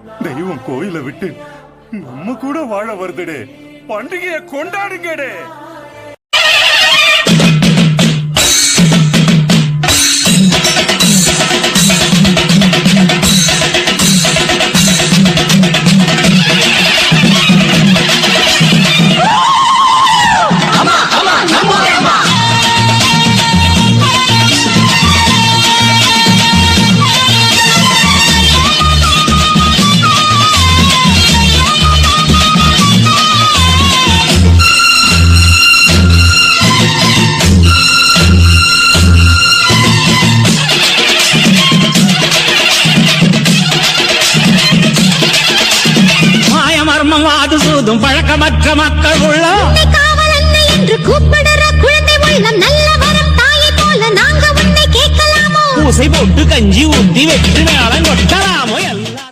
தெய்வம் கோயில விட்டு நம்ம கூட வாழ வருதுடே. பண்டிகையை கொண்டாடுங்கடே. பழக்கமற்ற மக்கள் உள்ள காவலன்னை என்று கூப்பிடுற குழந்தை உள்ளம் நல்ல வரம் தாயை போல நாங்க உன்னை கேட்கலாமோ? பூசை போட்டு கஞ்சி ஊத்தி வெற்றி மேளம் கொட்டலாமோ?